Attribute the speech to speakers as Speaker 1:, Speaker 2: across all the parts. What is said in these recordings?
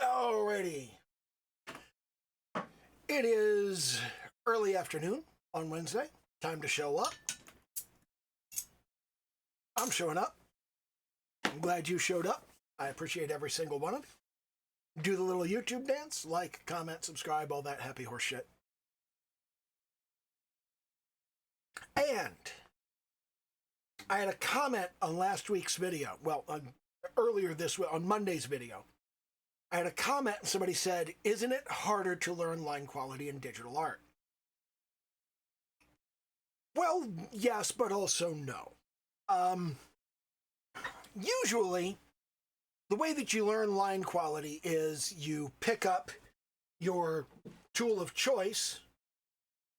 Speaker 1: Alrighty. It is early afternoon on Wednesday. Time to show up. I'm showing up. I'm glad you showed up. I appreciate every single one of you. Do the little YouTube dance, like, comment, subscribe, all that happy horse shit. And I had a comment on last week's video. Well, earlier this week, on Monday's video. I had a comment and somebody said, isn't it harder to learn line quality in digital art? Well, yes, but also no. Usually, the way that you learn line quality is you pick up your tool of choice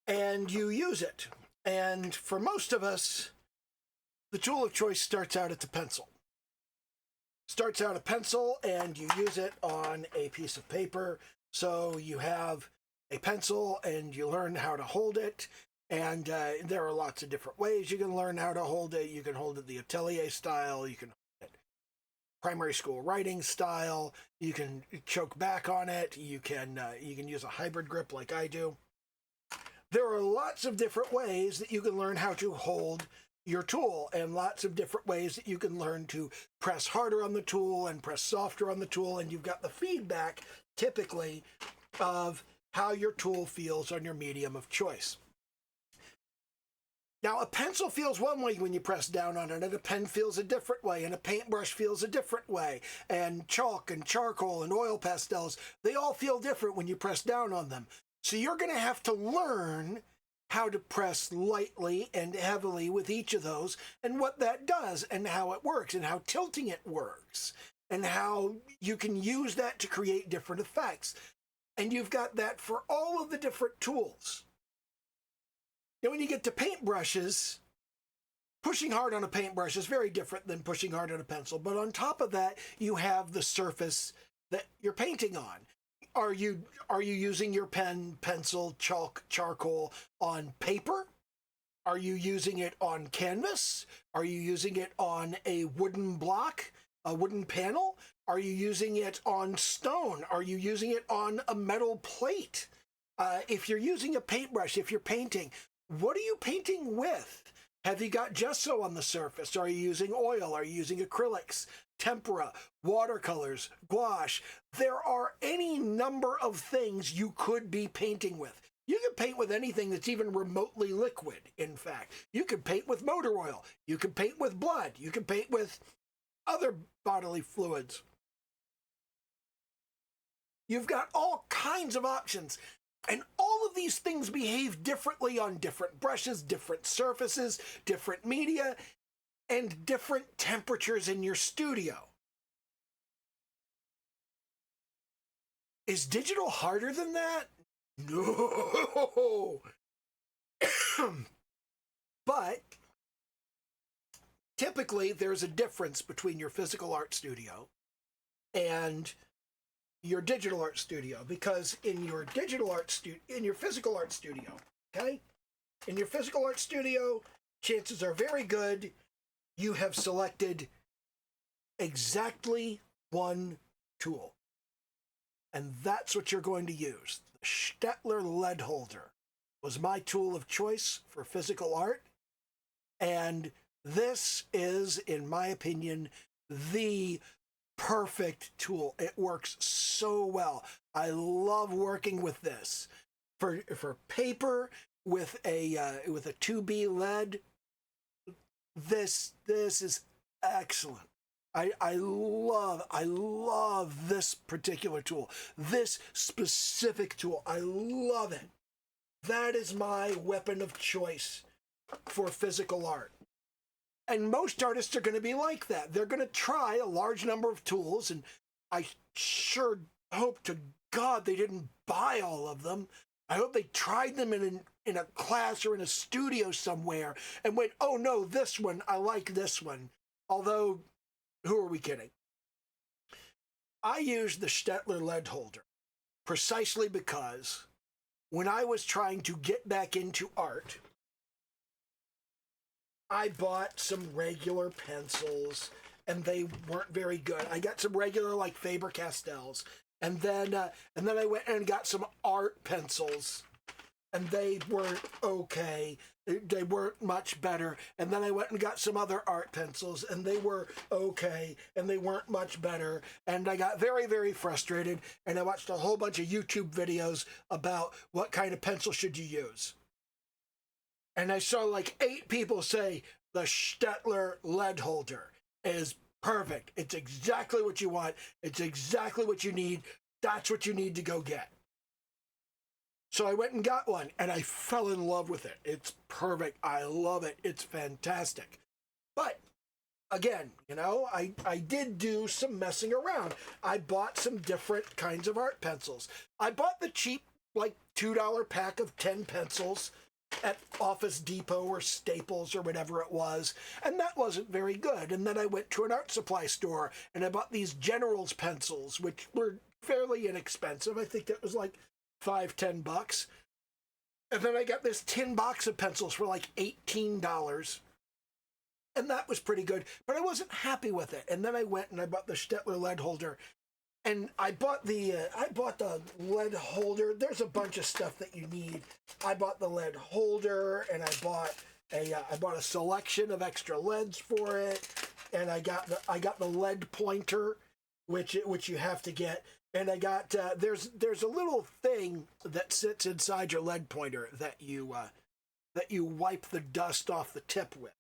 Speaker 1: and you use it. And for most of us, the tool of choice starts out at the pencil. Starts out a pencil and you use it on a piece of paper. So you have a pencil and you learn how to hold it. And there are lots of different ways you can learn how to hold it. You can hold it the atelier style. You can hold it primary school writing style. You can choke back on it. You can use a hybrid grip like I do. There are lots of different ways that you can learn how to hold your tool, and lots of different ways that you can learn to press harder on the tool and press softer on the tool, and you've got the feedback typically of how your tool feels on your medium of choice. Now, a pencil feels one way when you press down on it, and a pen feels a different way, and a paintbrush feels a different way, and chalk and charcoal and oil pastels, they all feel different when you press down on them. So you're going to have to learn how to press lightly and heavily with each of those, and what that does, and how it works, and how tilting it works, and how you can use that to create different effects. And you've got that for all of the different tools. Now, when you get to paintbrushes, pushing hard on a paintbrush is very different than pushing hard on a pencil. But on top of that, you have the surface that you're painting on. Are you using your pen, pencil, chalk, charcoal on paper? Are you using it on canvas? Are you using it on a wooden block, a wooden panel? Are you using it on stone? Are you using it on a metal plate? If you're using a paintbrush, if you're painting, what are you painting with? Have you got gesso on the surface? Are you using oil? Are you using acrylics, tempera, watercolors, gouache? There are any number of things you could be painting with. You can paint with anything that's even remotely liquid, in fact. You can paint with motor oil. You can paint with blood. You can paint with other bodily fluids. You've got all kinds of options. And all of these things behave differently on different brushes, different surfaces, different media, and different temperatures in your studio. Is digital harder than that? No. But typically there's a difference between your physical art studio and your digital art studio, because in your physical art studio, okay? In your physical art studio, chances are very good you have selected exactly one tool. And that's what you're going to use. The Staedtler lead holder was my tool of choice for physical art. And this is, in my opinion, the perfect tool. It works so well. I love working with this. For paper with a 2B lead, this is excellent. I love this particular tool. This specific tool, I love it. That is my weapon of choice for physical art. And most artists are going to be like that. They're going to try a large number of tools, and I sure hope to God they didn't buy all of them. I hope they tried them in a class or in a studio somewhere and went, oh no, this one, I like this one. Although, who are we kidding? I used the Staedtler lead holder precisely because when I was trying to get back into art, I bought some regular pencils and they weren't very good. I got some regular like Faber-Castells And then I went and got some art pencils, and they weren't okay. They weren't much better. And then I went and got some other art pencils, and they were okay, and they weren't much better. And I got very, very frustrated, and I watched a whole bunch of YouTube videos about what kind of pencil should you use. And I saw like 8 people say the Staedtler lead holder is perfect. It's exactly what you want. It's exactly what you need. That's what you need to go get. So I went and got one, and I fell in love with it. It's perfect. I love it. It's fantastic. But again, you know, I did do some messing around. I bought some different kinds of art pencils. I bought the cheap, like $2 pack of 10 pencils at Office Depot or Staples or whatever it was, and that wasn't very good. And then I went to an art supply store, and I bought these General's pencils, which were fairly inexpensive. I think that was like $5-10. And then I got this tin box of pencils for like $18. And that was pretty good, but I wasn't happy with it. And then I went and I bought the Staedtler lead holder. And I bought the lead holder. There's a bunch of stuff that you need. I bought the lead holder, and I bought a selection of extra leads for it. And I got the lead pointer, which you have to get. And I got there's a little thing that sits inside your lead pointer that you wipe the dust off the tip with.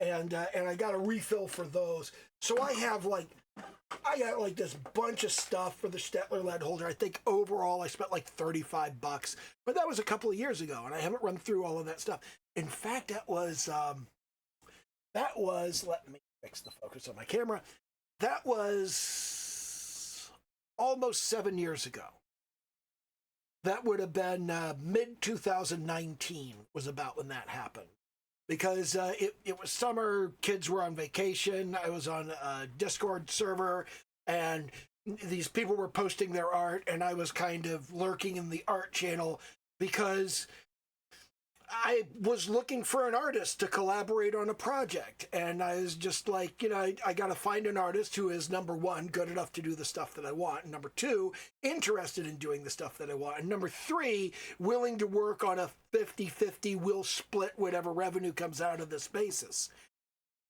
Speaker 1: And I got a refill for those. So I got like this bunch of stuff for the Staedtler lead holder. I think overall I spent like $35, but that was a couple of years ago, and I haven't run through all of that stuff. In fact, that was let me fix the focus on my camera. That was almost 7 years ago. That would have been mid 2019 was about when that happened. Because it was summer, kids were on vacation, I was on a Discord server, and these people were posting their art, and I was kind of lurking in the art channel because I was looking for an artist to collaborate on a project. And I was just like, you know, I got to find an artist who is, number one, good enough to do the stuff that I want. And number two, interested in doing the stuff that I want. And number three, willing to work on a 50-50, we'll split whatever revenue comes out of this basis.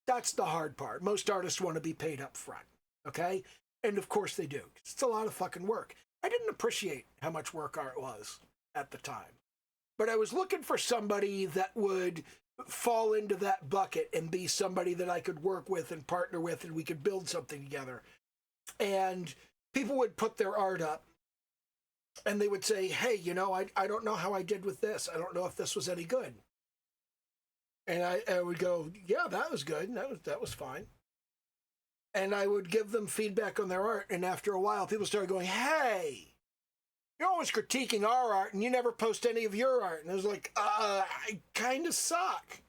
Speaker 1: That's the hard part. Most artists want to be paid up front. Okay? And of course they do. It's a lot of fucking work. I didn't appreciate how much work art was at the time. But I was looking for somebody that would fall into that bucket and be somebody that I could work with and partner with, and we could build something together. And people would put their art up, and they would say, hey, you know, I don't know how I did with this. I don't know if this was any good. And I would go, yeah, that was good. That was fine. And I would give them feedback on their art, and after a while, people started going, hey, you're always critiquing our art, and you never post any of your art. And I was like, I kind of suck.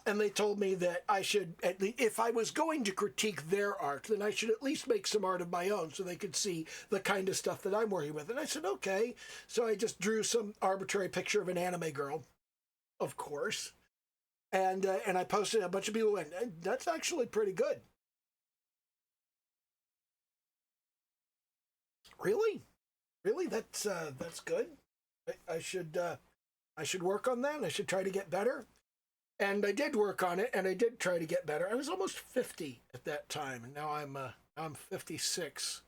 Speaker 1: And they told me that I should, at least, if I was going to critique their art, then I should at least make some art of my own so they could see the kind of stuff that I'm working with. And I said, okay. So I just drew some arbitrary picture of an anime girl, of course. And I posted, a bunch of people went, that's actually pretty good. Really? Really? That's good. I should work on that. I should try to get better. And I did work on it, and I did try to get better. I was almost 50 at that time, and now I'm 56.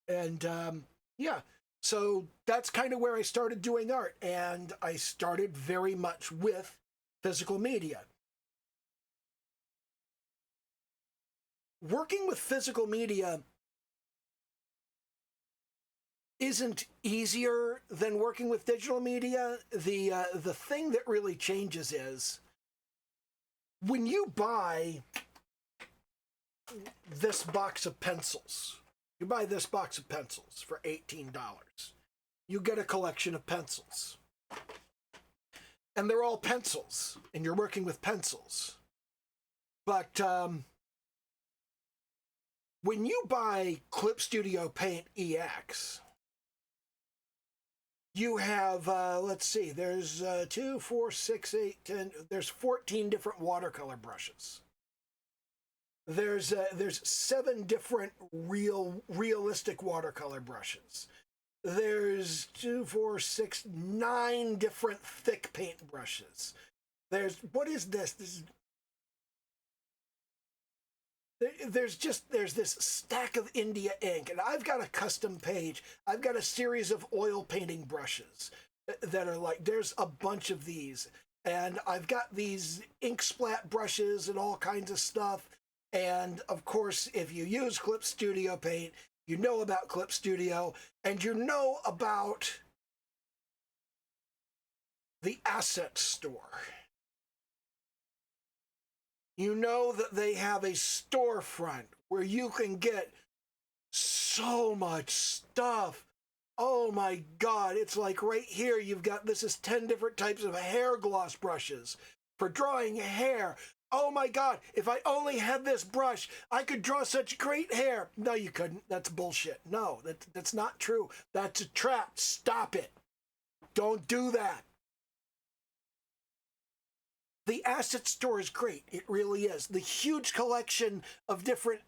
Speaker 1: And yeah, so that's kind of where I started doing art, and I started very much with physical media. Working with physical media isn't easier than working with digital media. The thing that really changes is when you buy this box of pencils, you buy this box of pencils for $18. You get a collection of pencils. And they're all pencils, and you're working with pencils. But when you buy Clip Studio Paint EX, you have, let's see, there's 2, 4, 6, 8, 10, there's 14 different watercolor brushes. There's 7 different realistic watercolor brushes. There's 2, 4, 6, 9 different thick paint brushes. What is this? There's this stack of India ink, and I've got a custom page. I've got a series of oil painting brushes that are like, there's a bunch of these, and I've got these ink splat brushes and all kinds of stuff. And of course, if you use Clip Studio Paint, you know about Clip Studio, and you know about the asset store. You know that they have a storefront where you can get so much stuff. Oh my God, it's like right here, you've got, this is 10 different types of hair gloss brushes for drawing hair. Oh my God, if I only had this brush, I could draw such great hair. No, you couldn't. That's bullshit. No, that's not true. That's a trap. Stop it. Don't do that. The asset store is great. It really is. The huge collection of different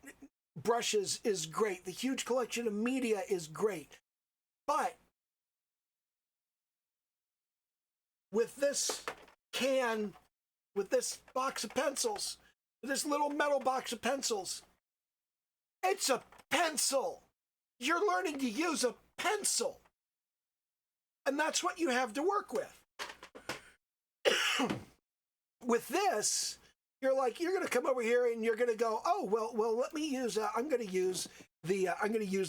Speaker 1: brushes is great. The huge collection of media is great. But with this can, with this box of pencils, this little metal box of pencils, it's a pencil. You're learning to use a pencil. And that's what you have to work with. With this, you're going to come over here and you're going to go, oh, well, let me use, I'm going to use the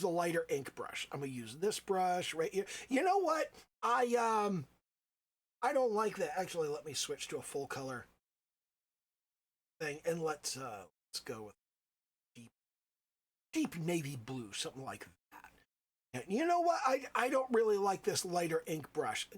Speaker 1: lighter ink brush. I'm going to use this brush right here. You know what? I don't like that. Actually, let me switch to a full color thing, and let's go with deep navy blue, something like that. And you know what? I don't really like this lighter ink brush.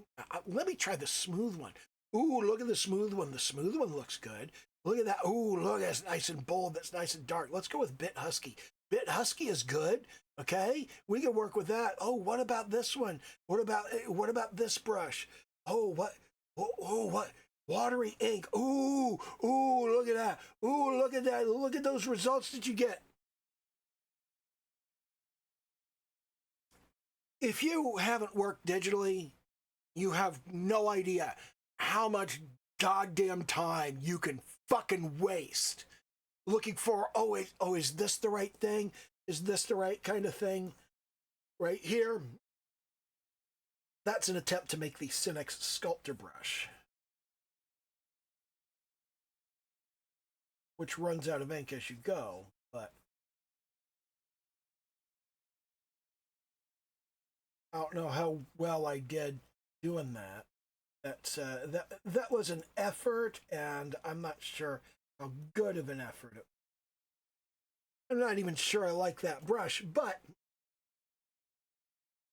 Speaker 1: Let me try the smooth one. Ooh, look at the smooth one. The smooth one looks good. Look at that. Ooh, look, that's nice and bold. That's nice and dark. Let's go with Bit Husky. Bit Husky is good. Okay, we can work with that. Oh, what about this one? What about this brush? Oh, what? Oh, what? Watery ink. Ooh, look at that. Ooh, look at that. Look at those results that you get. If you haven't worked digitally, you have no idea how much goddamn time you can fucking waste looking for, is this the right thing? Is this the right kind of thing? Right here, that's an attempt to make the Cinex Sculptor brush, which runs out of ink as you go, but I don't know how well I did doing that. That was an effort, and I'm not sure how good of an effort it was. I'm not even sure I like that brush, but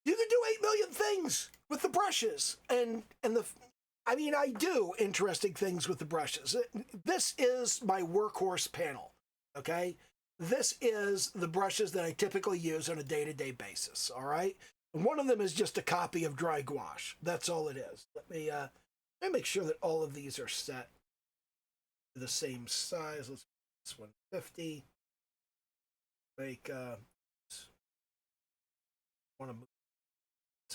Speaker 1: you can do 8 million things with the brushes, and I do interesting things with the brushes. This is my workhorse panel, okay? This is the brushes that I typically use on a day-to-day basis, all right? And one of them is just a copy of dry gouache. That's all it is. Let me make sure that all of these are set to the same size. Let's this 150. Make want to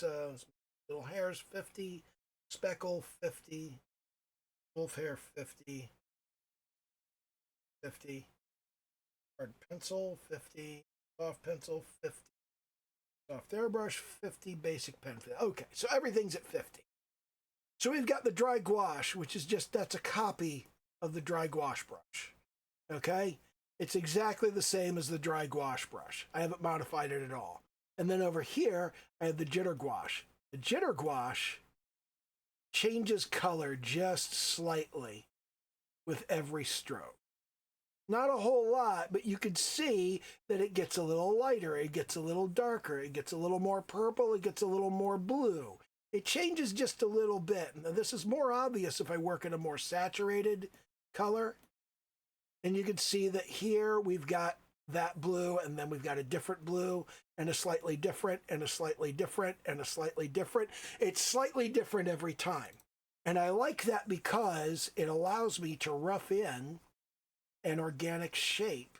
Speaker 1: move little hairs 50, speckle 50, wolf hair 50, 50, hard pencil 50, soft pencil 50. Soft airbrush 50, basic pen 50. Okay, so everything's at 50. So we've got the dry gouache, which is that's a copy of the dry gouache brush. Okay, it's exactly the same as the dry gouache brush. I haven't modified it at all. And then over here, I have the jitter gouache. The jitter gouache changes color just slightly with every stroke. Not a whole lot, but you can see that it gets a little lighter, it gets a little darker, it gets a little more purple, it gets a little more blue. It changes just a little bit. Now, this is more obvious if I work in a more saturated color. And you can see that here we've got that blue, and then we've got a different blue, and a slightly different, and a slightly different, and a slightly different. It's slightly different every time. And I like that because it allows me to rough in an organic shape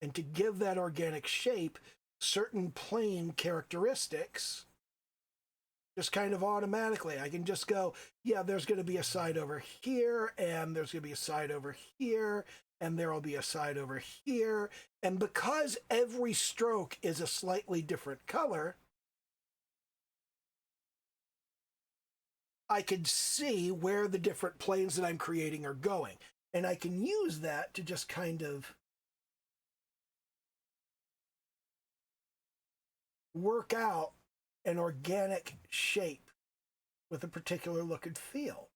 Speaker 1: and to give that organic shape certain plane characteristics, just kind of automatically. I can just go, yeah, there's going to be a side over here, and there's going to be a side over here, and there will be a side over here. And because every stroke is a slightly different color, I can see where the different planes that I'm creating are going. And I can use that to just kind of work out an organic shape with a particular look and feel.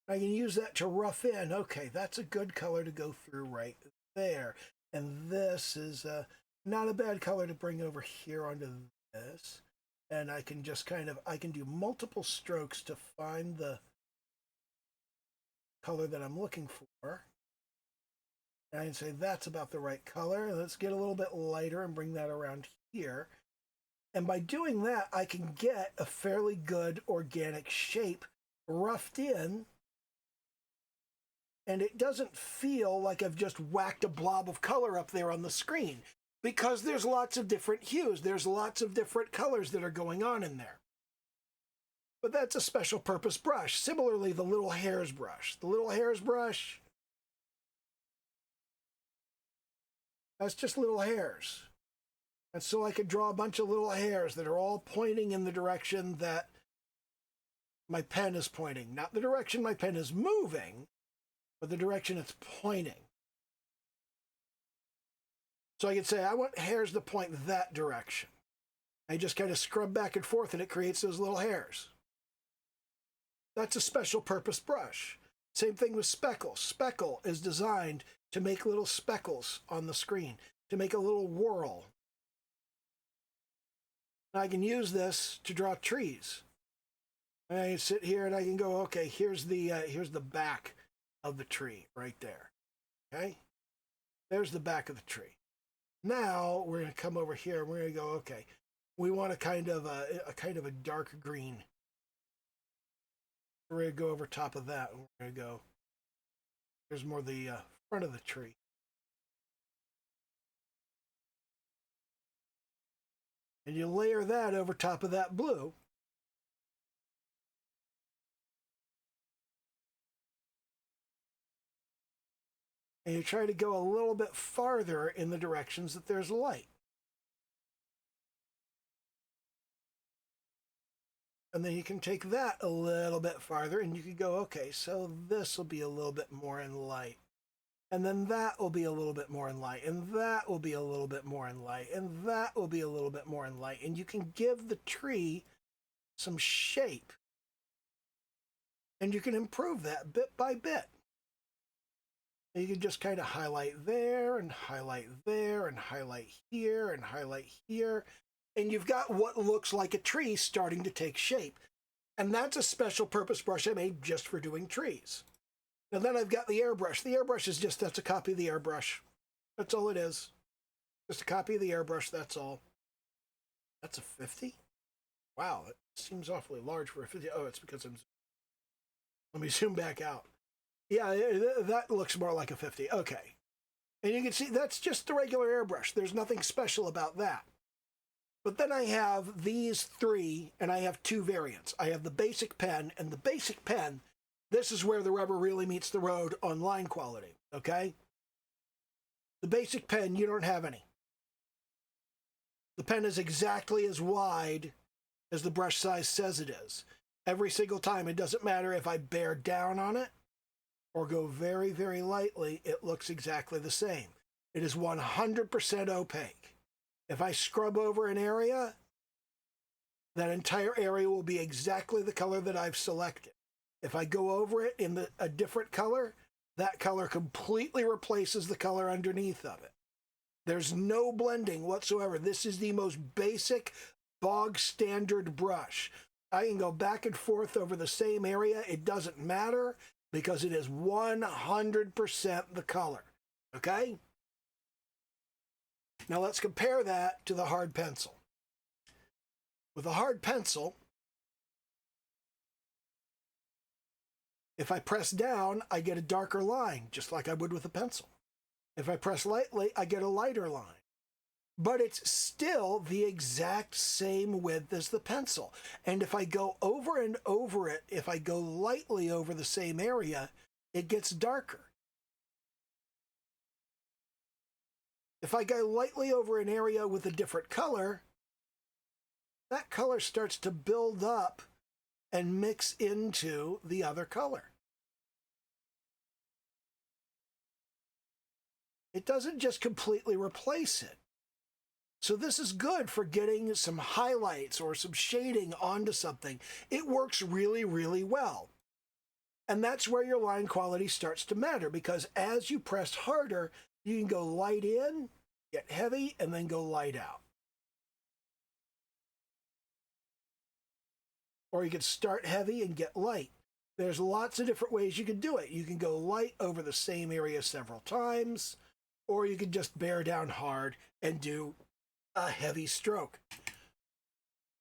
Speaker 1: I can use that to rough in. Okay, that's a good color to go through right there. And this is not a bad color to bring over here onto this. And I can just kind of, I can do multiple strokes to find the color that I'm looking for. And I can say that's about the right color. Let's get a little bit lighter and bring that around here. And by doing that, I can get a fairly good organic shape roughed in. And it doesn't feel like I've just whacked a blob of color up there on the screen, because there's lots of different hues. There's lots of different colors that are going on in there. But that's a special purpose brush. Similarly, the little hairs brush. The little hairs brush, that's just little hairs. And so I could draw a bunch of little hairs that are all pointing in the direction that my pen is pointing. Not the direction my pen is moving, but the direction it's pointing. So I can say, I want hairs to point that direction. I just kind of scrub back and forth and it creates those little hairs. That's a special purpose brush. Same thing with speckle. Speckle is designed to make little speckles on the screen, to make a little whirl. And I can use this to draw trees. And I can sit here and I can go, okay, here's the back of the tree right there. Okay? There's the back of the tree. Now we're going to come over here and we're going to go, okay, we want a kind of a dark green. We're going to go over top of that and we're going to go, here's more the front of the tree. And you layer that over top of that blue. And you try to go a little bit farther in the directions that there's light. And then you can take that a little bit farther and you can go, okay, so this will be a little bit more in light. And then that will be a little bit more in light. And that will be a little bit more in light. And that will be a little bit more in light. And you can give the tree some shape. And you can improve that bit by bit. You can just kind of highlight there and highlight there and highlight here and highlight here. And you've got what looks like a tree starting to take shape. And that's a special purpose brush I made just for doing trees. And then I've got the airbrush. The airbrush is just, that's a copy of the airbrush. That's all it is. Just a copy of the airbrush, that's all. That's a 50? Wow, it seems awfully large for a 50. Oh, it's because let me zoom back out. Yeah, that looks more like a 50. Okay. And you can see that's just the regular airbrush. There's nothing special about that. But then I have these three, and I have two variants. I have the basic pen, and the basic pen, this is where the rubber really meets the road on line quality, okay? The basic pen, you don't have any. The pen is exactly as wide as the brush size says it is. Every single time, it doesn't matter if I bear down on it or go very, very lightly, it looks exactly the same. It is 100% opaque. If I scrub over an area, that entire area will be exactly the color that I've selected. If I go over it in a different color, that color completely replaces the color underneath of it. There's no blending whatsoever. This is the most basic, bog standard brush. I can go back and forth over the same area. It doesn't matter because it is 100% the color, okay? Now let's compare that to the hard pencil. With a hard pencil, If I press down, I get a darker line, just like I would with a pencil. If I press lightly, I get a lighter line. But it's still the exact same width as the pencil. And if I go over and over it, if I go lightly over the same area, it gets darker. If I go lightly over an area with a different color, that color starts to build up and mix into the other color. It doesn't just completely replace it. So this is good for getting some highlights or some shading onto something. It works really, really well. And that's where your line quality starts to matter, because as you press harder, you can go light in, get heavy, and then go light out. Or you can start heavy and get light. There's lots of different ways you can do it. You can go light over the same area several times, or you can just bear down hard and do a heavy stroke.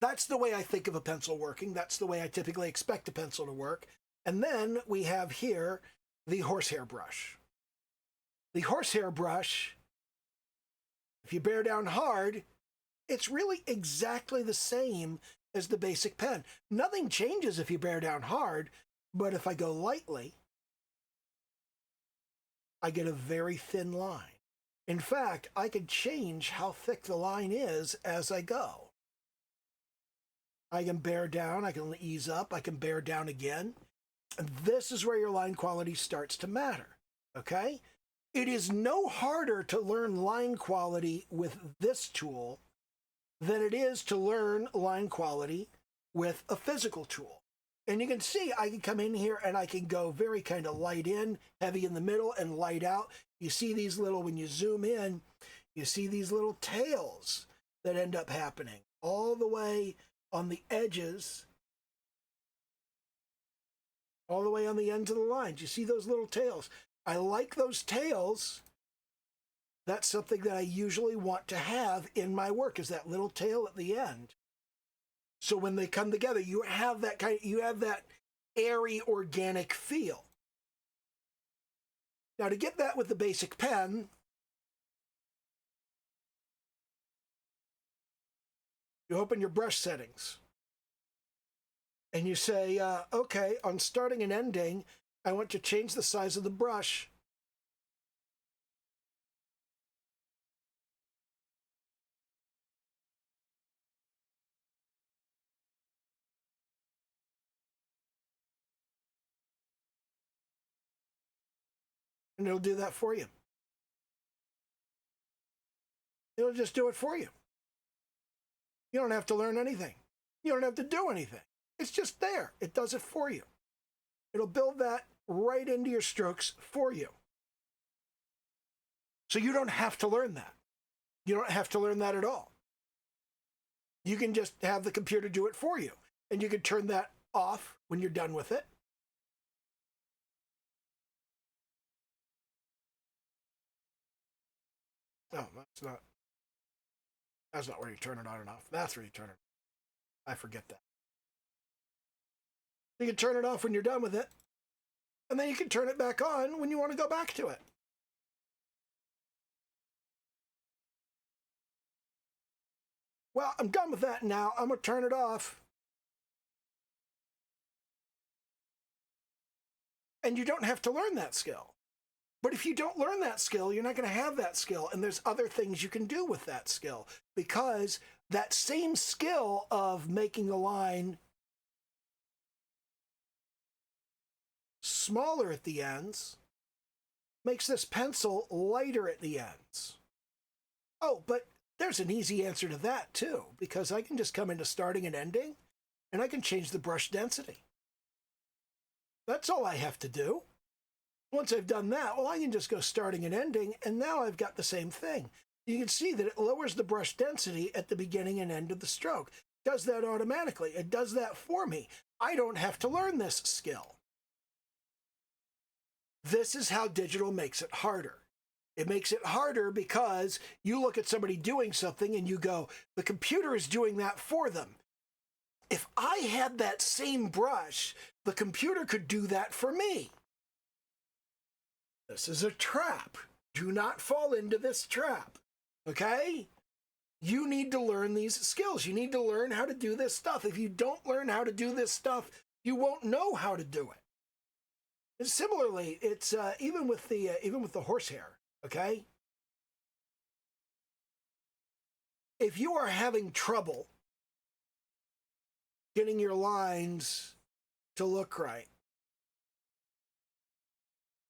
Speaker 1: That's the way I think of a pencil working. That's the way I typically expect a pencil to work. And then we have here the horsehair brush. The horsehair brush, if you bear down hard, it's really exactly the same as the basic pen. Nothing changes if you bear down hard, but if I go lightly, I get a very thin line. In fact, I can change how thick the line is as I go. I can bear down, I can ease up, I can bear down again. And this is where your line quality starts to matter, okay? It is no harder to learn line quality with this tool than it is to learn line quality with a physical tool. And you can see I can come in here and I can go very kind of light in, heavy in the middle, and light out. You see these little, when you zoom in, you see these little tails that end up happening all the way on the edges, all the way on the ends of the lines. You see those little tails? I like those tails. That's something that I usually want to have in my work, is that little tail at the end. So when they come together, you have that airy, organic feel. Now, to get that with the basic pen, you open your brush settings and you say, okay, on starting and ending, I want to change the size of the brush . And it'll do that for you. It'll just do it for you. You don't have to learn anything. You don't have to do anything. It's just there. It does it for you. It'll build that right into your strokes for you. So you don't have to learn that. You don't have to learn that at all. You can just have the computer do it for you. And you can turn that off when you're done with it. Oh, that's not where you turn it on and off. That's where you turn it on. I forget that. You can turn it off when you're done with it, and then you can turn it back on when you want to go back to it. Well, I'm done with that now. I'm going to turn it off. And you don't have to learn that skill. But if you don't learn that skill, you're not going to have that skill. And there's other things you can do with that skill, because that same skill of making a line smaller at the ends makes this pencil lighter at the ends. Oh, but there's an easy answer to that too, because I can just come into starting and ending and I can change the brush density. That's all I have to do. Once I've done that, well, I can just go starting and ending, and now I've got the same thing. You can see that it lowers the brush density at the beginning and end of the stroke. It does that automatically. It does that for me. I don't have to learn this skill. This is how digital makes it harder. It makes it harder because you look at somebody doing something and you go, the computer is doing that for them. If I had that same brush, the computer could do that for me. This is a trap. Do not fall into this trap, okay? You need to learn these skills. You need to learn how to do this stuff. If you don't learn how to do this stuff, you won't know how to do it. And similarly, it's even with the horsehair, okay? If you are having trouble getting your lines to look right,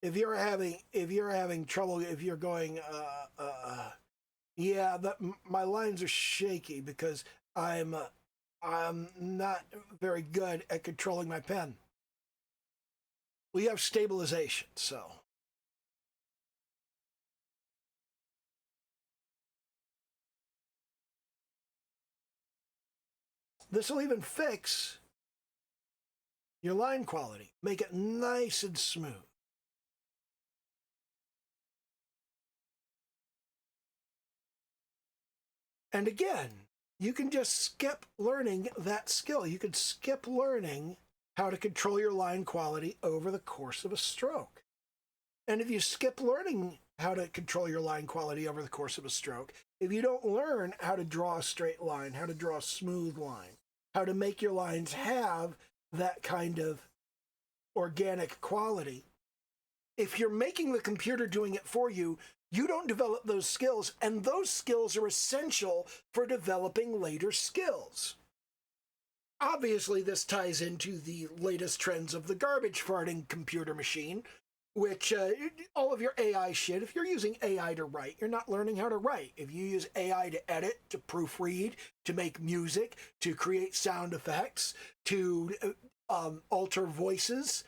Speaker 1: if you're having trouble, if you're going, yeah, my lines are shaky because I'm not very good at controlling my pen. We have stabilization, so. This will even fix your line quality, make it nice and smooth. And again, you can just skip learning that skill. You can skip learning how to control your line quality over the course of a stroke. And if you skip learning how to control your line quality over the course of a stroke, if you don't learn how to draw a straight line, how to draw a smooth line, how to make your lines have that kind of organic quality, if you're making the computer doing it for you, you don't develop those skills, and those skills are essential for developing later skills. Obviously, this ties into the latest trends of the garbage farting computer machine, which all of your AI shit, if you're using AI to write, you're not learning how to write. If you use AI to edit, to proofread, to make music, to create sound effects, to alter voices,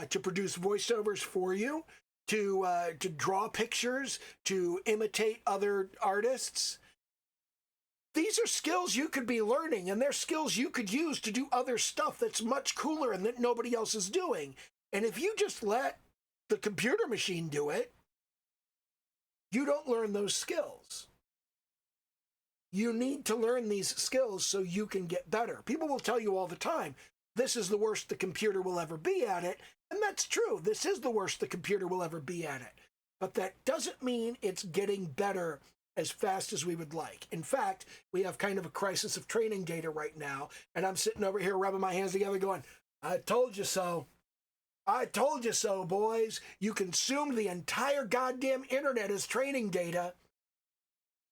Speaker 1: to produce voiceovers for you, to draw pictures, to imitate other artists, these are skills you could be learning, and they're skills you could use to do other stuff that's much cooler and that nobody else is doing. And if you just let the computer machine do it, you don't learn those skills. You need to learn these skills so you can get better. People will tell you all the time, this is the worst the computer will ever be at it. And that's true. This is the worst the computer will ever be at it. But that doesn't mean it's getting better as fast as we would like. In fact, we have kind of a crisis of training data right now, and I'm sitting over here rubbing my hands together going, I told you so. I told you so, boys. You consumed the entire goddamn internet as training data,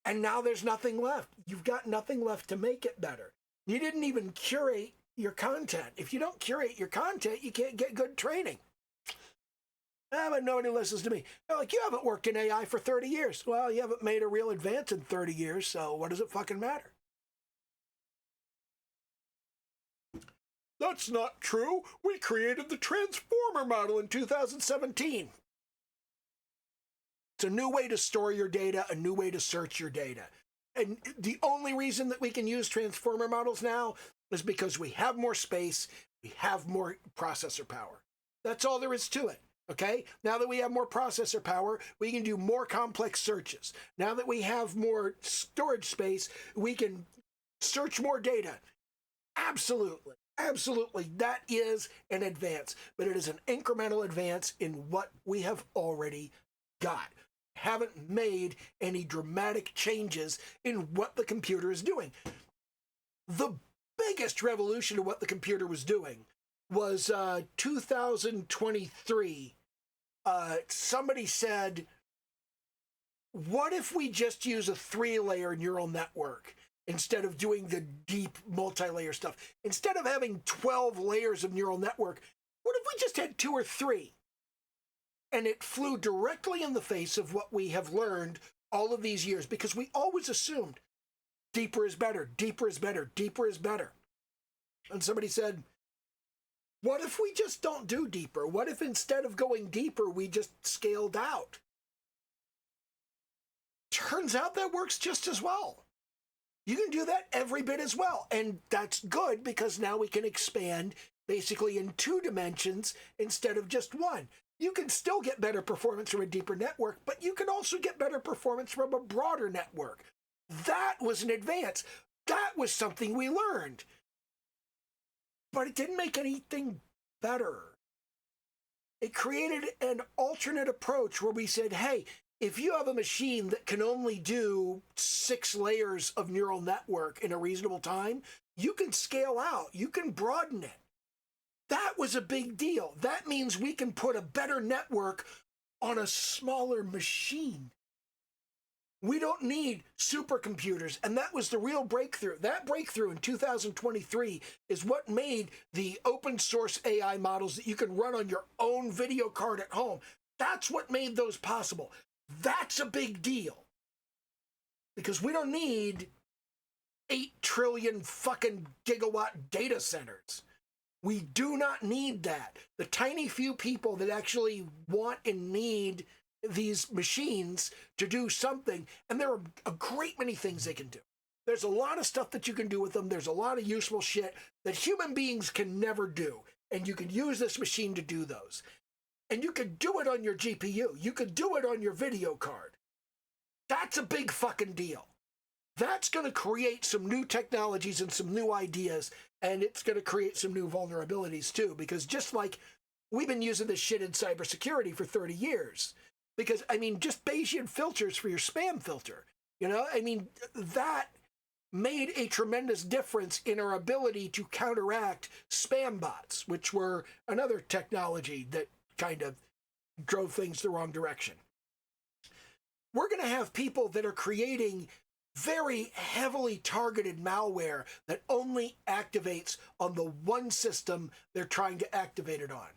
Speaker 1: and now there's nothing left. You've got nothing left to make it better. You didn't even curate your content. If you don't curate your content, you can't get good training. But nobody listens to me. They're like, you haven't worked in AI for 30 years. Well, you haven't made a real advance in 30 years, so what does it fucking matter? That's not true. We created the transformer model in 2017. It's a new way to store your data, a new way to search your data. And the only reason that we can use transformer models now is because we have more space, we have more processor power. That's all there is to it. Okay, now that we have more processor power, we can do more complex searches. Now that we have more storage space, we can search more data. Absolutely, absolutely, that is an advance, but it is an incremental advance in what we have already got. Haven't made any dramatic changes in what the computer is doing. The biggest revolution of what the computer was doing was 2023. Somebody said, what if we just use a 3-layer neural network instead of doing the deep multi-layer stuff? Instead of having 12 layers of neural network, what if we just had 2 or 3? And it flew directly in the face of what we have learned all of these years, because we always assumed deeper is better, deeper is better, deeper is better. And somebody said, what if we just don't do deeper? What if instead of going deeper, we just scaled out? Turns out that works just as well. You can do that every bit as well. And that's good because now we can expand basically in 2 dimensions instead of just 1. You can still get better performance from a deeper network, but you can also get better performance from a broader network. That was an advance. That was something we learned. but it didn't make anything better. It created an alternate approach where we said, hey, if you have a machine that can only do 6 layers of neural network in a reasonable time, you can scale out, you can broaden it. That was a big deal. That means we can put a better network on a smaller machine. We don't need supercomputers, and that was the real breakthrough. That breakthrough in 2023 is what made the open source AI models that you can run on your own video card at home. That's what made those possible. That's a big deal. Because we don't need 8 trillion fucking gigawatt data centers. We do not need that. The tiny few people that actually want and need these machines to do something, and there are a great many things they can do. There's a lot of stuff that you can do with them. There's a lot of useful shit that human beings can never do, and you can use this machine to do those. And you could do it on your GPU. You could do it on your video card. That's a big fucking deal. That's going to create some new technologies and some new ideas, and it's going to create some new vulnerabilities too, because just like we've been using this shit in cybersecurity for 30 years, because, I mean, just Bayesian filters for your spam filter, you know? I mean, that made a tremendous difference in our ability to counteract spam bots, which were another technology that kind of drove things the wrong direction. We're going to have people that are creating very heavily targeted malware that only activates on the one system they're trying to activate it on.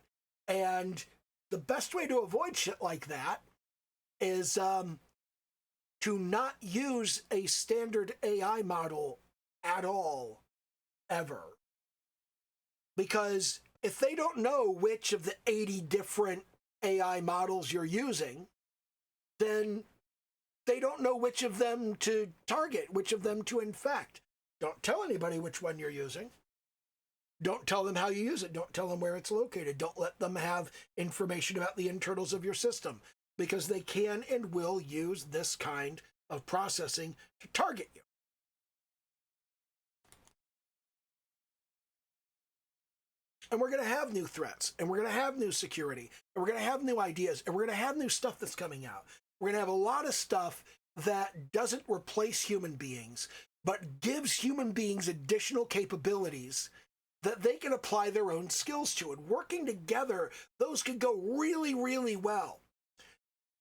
Speaker 1: And the best way to avoid shit like that is to not use a standard AI model at all, ever. Because if they don't know which of the 80 different AI models you're using, then they don't know which of them to target, which of them to infect. Don't tell anybody which one you're using. Don't tell them how you use it. Don't tell them where it's located. Don't let them have information about the internals of your system, because they can and will use this kind of processing to target you. And we're going to have new threats, and we're going to have new security, and we're going to have new ideas, and we're going to have new stuff that's coming out. We're going to have a lot of stuff that doesn't replace human beings, but gives human beings additional capabilities that they can apply their own skills to. And working together, those can go really, really well.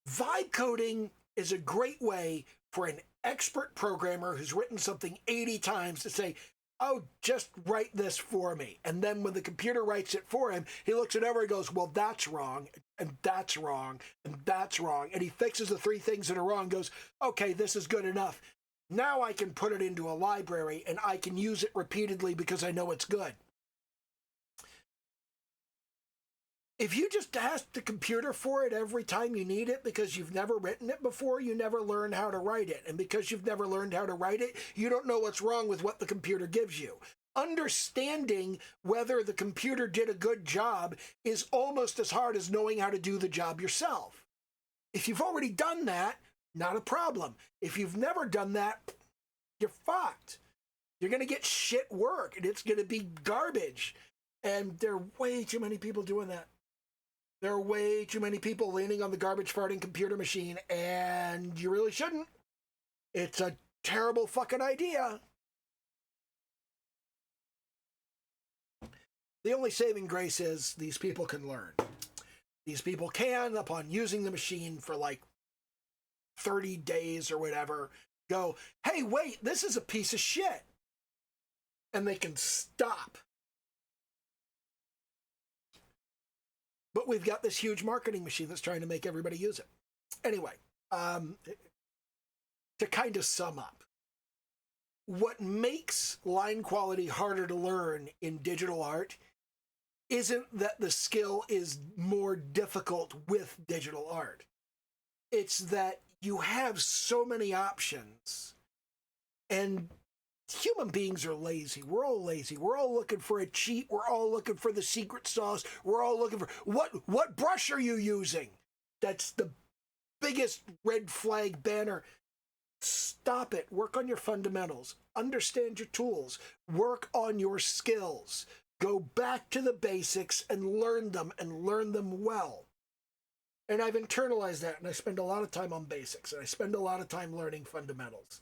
Speaker 1: Vibe coding is a great way for an expert programmer who's written something 80 times to say, oh, just write this for me. And then when the computer writes it for him, he looks it over and goes, well, that's wrong, and that's wrong, and that's wrong. And he fixes the 3 things that are wrong and goes, okay, this is good enough. Now I can put it into a library and I can use it repeatedly because I know it's good. If you just ask the computer for it every time you need it because you've never written it before, you never learn how to write it. And because you've never learned how to write it, you don't know what's wrong with what the computer gives you. Understanding whether the computer did a good job is almost as hard as knowing how to do the job yourself. If you've already done that, not a problem. If you've never done that, you're fucked. You're going to get shit work, and it's going to be garbage. And there are way too many people doing that. There are way too many people leaning on the garbage farting computer machine, and you really shouldn't. It's a terrible fucking idea. The only saving grace is these people can learn. These people can, upon using the machine for like 30 days or whatever, go, hey, wait, this is a piece of shit. And they can stop. But we've got this huge marketing machine that's trying to make everybody use it. Anyway, to kind of sum up, what makes line quality harder to learn in digital art isn't that the skill is more difficult with digital art. It's that you have so many options, and human beings are lazy. We're all lazy. We're all looking for a cheat. We're all looking for the secret sauce. We're all looking for, what brush are you using? That's the biggest red flag banner. Stop it. Work on your fundamentals. Understand your tools. Work on your skills. Go back to the basics and learn them well. And I've internalized that, and I spend a lot of time on basics, and I spend a lot of time learning fundamentals.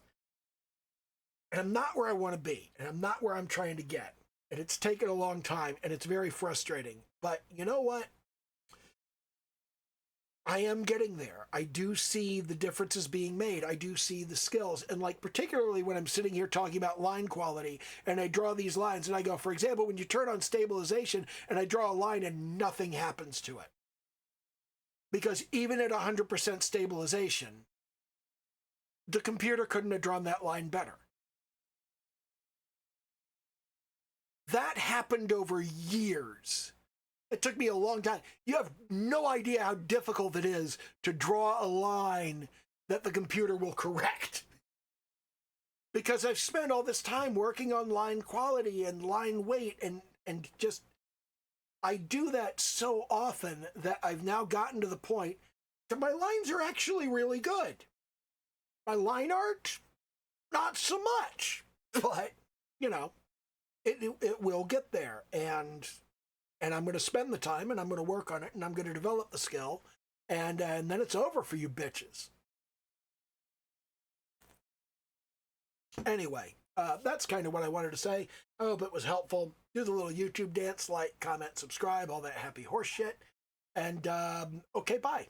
Speaker 1: And I'm not where I want to be, and I'm not where I'm trying to get. And it's taken a long time, and it's very frustrating. But you know what? I am getting there. I do see the differences being made. I do see the skills. And like, particularly when I'm sitting here talking about line quality and I draw these lines and I go, for example, when you turn on stabilization and I draw a line and nothing happens to it. Because even at 100% stabilization, the computer couldn't have drawn that line better. That happened over years. It took me a long time. You have no idea how difficult it is to draw a line that the computer will correct. Because I've spent all this time working on line quality and line weight and just, I do that so often that I've now gotten to the point that my lines are actually really good. My line art, not so much. But, you know, it will get there. And I'm going to spend the time, and I'm going to work on it, and I'm going to develop the skill, and then it's over for you bitches. Anyway, that's kind of what I wanted to say. I hope it was helpful. Do the little YouTube dance, like, comment, subscribe, all that happy horse shit. And, okay, bye.